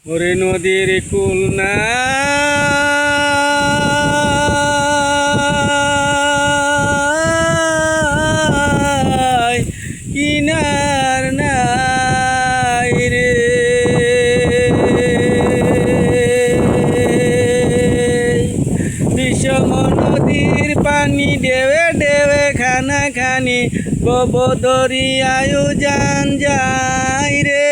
ওরে নদীর কুল নাই কিনার নাই রে বিষম নদীর পানি ঢেউে ঢেউে খানা খানি বব দরিয়ায়ু জান যাই রে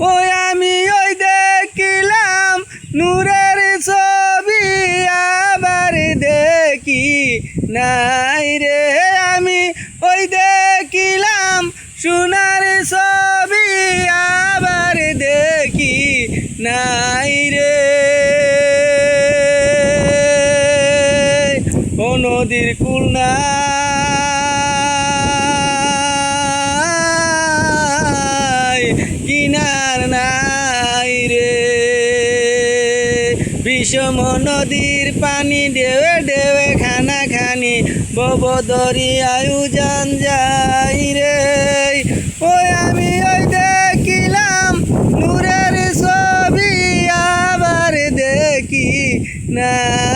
ওই আমি ওই দেখিলাম নূরের ছবি আবার দেখি নাই রে আমি ওই দেখিলাম সোনার ছবি আবার দেখি নাই রে ও নদীর কুল নাই কিনার নাই রে বিষম নদীর পানি ঢেউে ঢেউে খানা খানি বব দরিয়ায়ু জান যাই রে ওই আমি ওই দেখিলাম নূরের ছবি আবার দেখি না